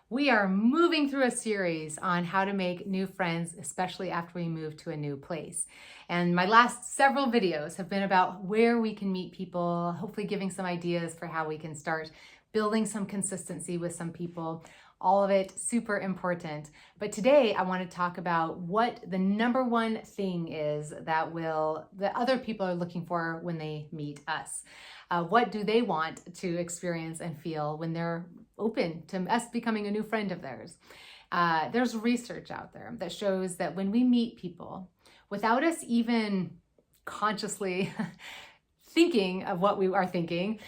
We are moving through a series on how to make new friends, especially after we move to a new place. And my last several videos have been about where we can meet people, hopefully giving some ideas for how we can start building some consistency with some people. All of it super important. But today I want to talk about what the number one thing is that other people are looking for when they meet us. What do they want to experience and feel when they're open to us becoming a new friend of theirs? There's research out there that shows that when we meet people, without us even consciously thinking of what we are thinking,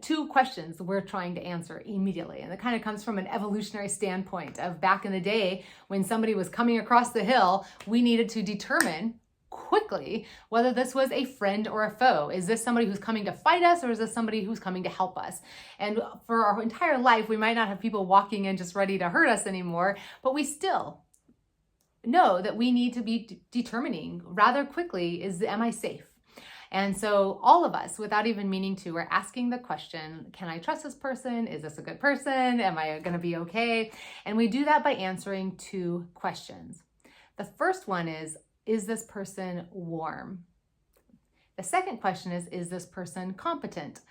two questions we're trying to answer immediately. And it kind of comes from an evolutionary standpoint of back in the day when somebody was coming across the hill, we needed to determine quickly whether this was a friend or a foe. Is this somebody who's coming to fight us, or is this somebody who's coming to help us? And for our entire life, we might not have people walking in just ready to hurt us anymore, but we still know that we need to be determining rather quickly, am I safe? And so all of us, without even meaning to, are asking the question, can I trust this person? Is this a good person? Am I going to be okay? And we do that by answering two questions. The first one is this person warm? The second question is this person competent?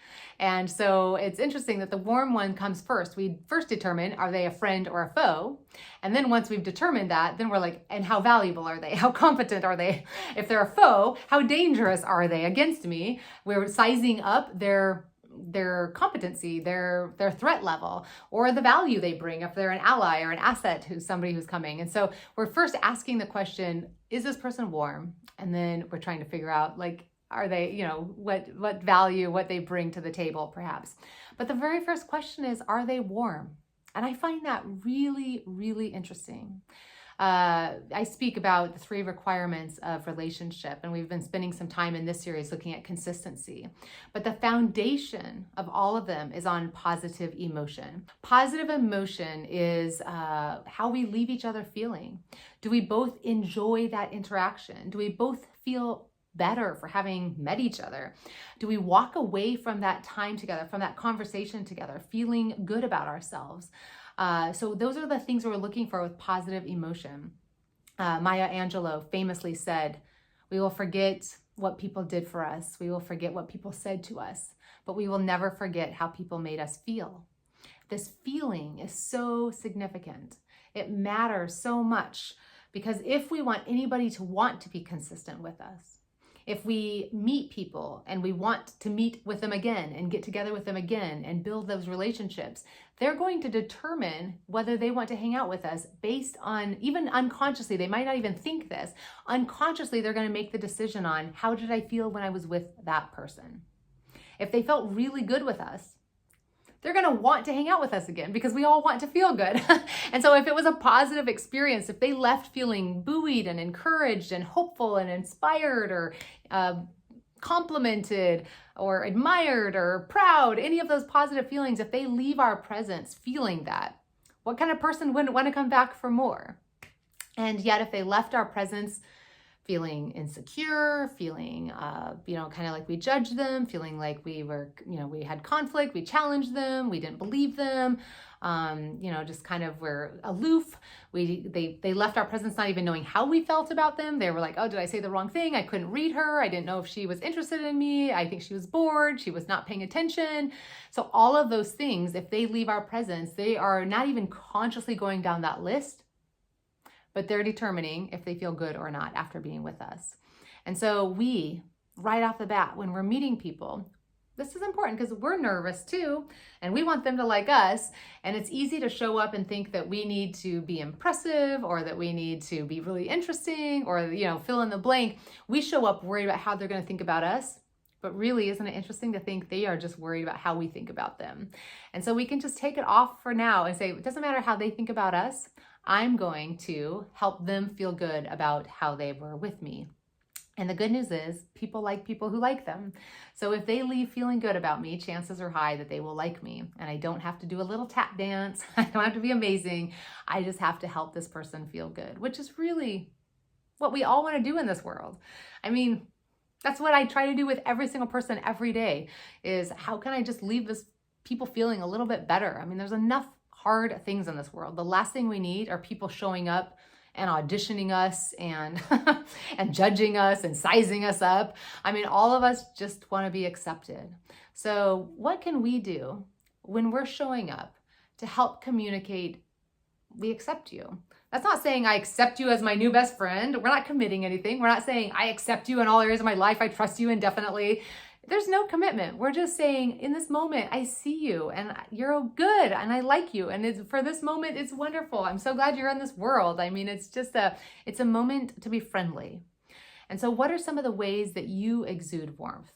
And so it's interesting that the warm one comes first. We first determine, are they a friend or a foe? And then once we've determined that, then we're like, and how valuable are they? How competent are they? If they're a foe, how dangerous are they against me? We're sizing up their competency, their threat level, or the value they bring if they're an ally or an asset who's somebody who's coming. And so we're first asking the question, is this person warm? And then we're trying to figure out, like, are they, what value, what they bring to the table, perhaps. But the very first question is, are they warm? And I find that really, really interesting. I speak about the 3 requirements of relationship, and we've been spending some time in this series looking at consistency. But the foundation of all of them is on positive emotion. Positive emotion is how we leave each other feeling. Do we both enjoy that interaction? Do we both feel better for having met each other? Do we walk away from that time together, from that conversation together, feeling good about ourselves? So those are the things we're looking for with positive emotion. Maya Angelou famously said, we will forget what people did for us. We will forget what people said to us, but we will never forget how people made us feel. This feeling is so significant. It matters so much, because if we want anybody to want to be consistent with us, if we meet people and we want to meet with them again and get together with them again and build those relationships, they're going to determine whether they want to hang out with us based on, even unconsciously, they might not even think this, unconsciously they're going to make the decision on, how did I feel when I was with that person? If they felt really good with us, they're going to want to hang out with us again, because we all want to feel good. And so if it was a positive experience, if they left feeling buoyed and encouraged and hopeful and inspired or complimented or admired or proud, any of those positive feelings, if they leave our presence feeling that, what kind of person wouldn't want to come back for more? And yet if they left our presence feeling insecure, feeling, kind of like we judged them, feeling like we were, we had conflict, we challenged them, we didn't believe them, just kind of were aloof. They left our presence not even knowing how we felt about them. They were like, oh, did I say the wrong thing? I couldn't read her. I didn't know if she was interested in me. I think she was bored. She was not paying attention. So all of those things, if they leave our presence, they are not even consciously going down that list, but they're determining if they feel good or not after being with us. And so we, right off the bat, when we're meeting people, this is important because we're nervous too, and we want them to like us. And it's easy to show up and think that we need to be impressive, or that we need to be really interesting, or, fill in the blank. We show up worried about how they're going to think about us. But really, isn't it interesting to think they are just worried about how we think about them? And so we can just take it off for now and say, it doesn't matter how they think about us. I'm going to help them feel good about how they were with me. And the good news is, people like people who like them. So if they leave feeling good about me, chances are high that they will like me. And I don't have to do a little tap dance. I don't have to be amazing. I just have to help this person feel good, which is really what we all want to do in this world. I mean, that's what I try to do with every single person every day, is how can I just leave this people feeling a little bit better? I mean, there's enough hard things in this world. The last thing we need are people showing up and auditioning us and and judging us and sizing us up. I mean, all of us just want to be accepted. So what can we do when we're showing up to help communicate we accept you? That's not saying I accept you as my new best friend. We're not committing anything. We're not saying I accept you in all areas of my life. I trust you indefinitely. There's no commitment. We're just saying in this moment, I see you and you're good and I like you. And for this moment, it's wonderful. I'm so glad you're in this world. I mean, it's a moment to be friendly. And so what are some of the ways that you exude warmth?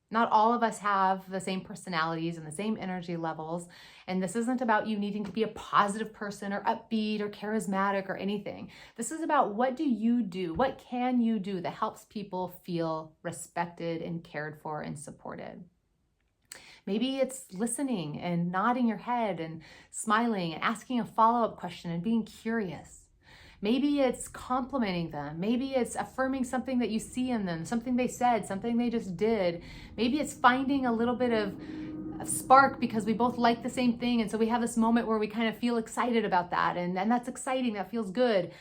Not all of us have the same personalities and the same energy levels. And this isn't about you needing to be a positive person or upbeat or charismatic or anything. This is about what do you do? What can you do that helps people feel respected and cared for and supported? Maybe it's listening and nodding your head and smiling and asking a follow-up question and being curious. Maybe it's complimenting them. Maybe it's affirming something that you see in them, something they said, something they just did. Maybe it's finding a little bit of spark because we both like the same thing. And so we have this moment where we kind of feel excited about that. And that's exciting. That feels good.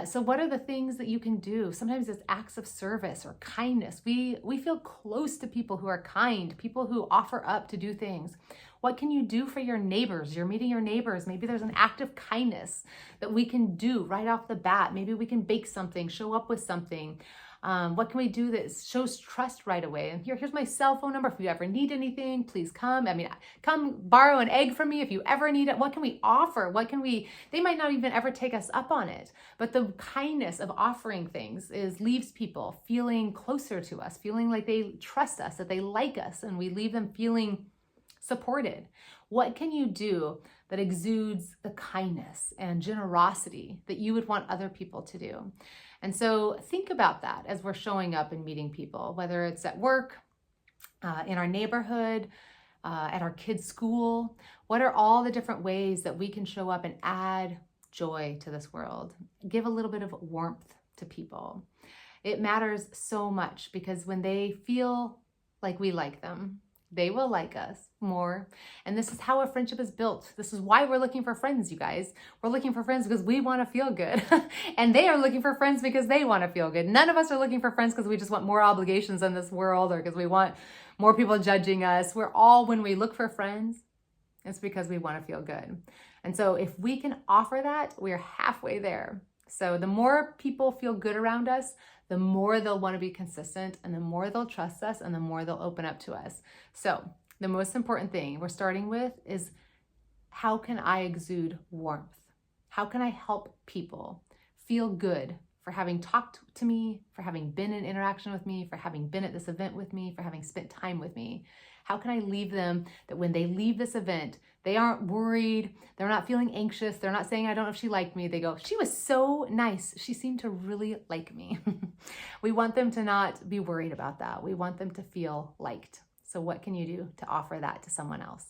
So what are the things that you can do? Sometimes it's acts of service or kindness. We feel close to people who are kind, people who offer up to do things. What can you do for your neighbors? You're meeting your neighbors. Maybe there's an act of kindness that we can do right off the bat. Maybe we can bake something, show up with something. What can we do that shows trust right away? And here's my cell phone number. If you ever need anything, please come. I mean, come borrow an egg from me if you ever need it. What can we offer? They might not even ever take us up on it. But the kindness of offering things leaves people feeling closer to us, feeling like they trust us, that they like us, and we leave them feeling supported. What can you do that exudes the kindness and generosity that you would want other people to do? And so think about that as we're showing up and meeting people, whether it's at work, in our neighborhood, at our kids' school. What are all the different ways that we can show up and add joy to this world? Give a little bit of warmth to people. It matters so much because when they feel like we like them, they will like us more. And this is how a friendship is built. This is why we're looking for friends, you guys. We're looking for friends because we want to feel good. And they are looking for friends because they want to feel good. None of us are looking for friends because we just want more obligations in this world or because we want more people judging us. When we look for friends, it's because we want to feel good. And so if we can offer that, we're halfway there. So the more people feel good around us, the more they'll want to be consistent and the more they'll trust us and the more they'll open up to us. So the most important thing we're starting with is, how can I exude warmth? How can I help people feel good for having talked to me, for having been in interaction with me, for having been at this event with me, for having spent time with me? How can I leave them that when they leave this event, they aren't worried, they're not feeling anxious, they're not saying, I don't know if she liked me. They go, she was so nice. She seemed to really like me. We want them to not be worried about that. We want them to feel liked. So what can you do to offer that to someone else?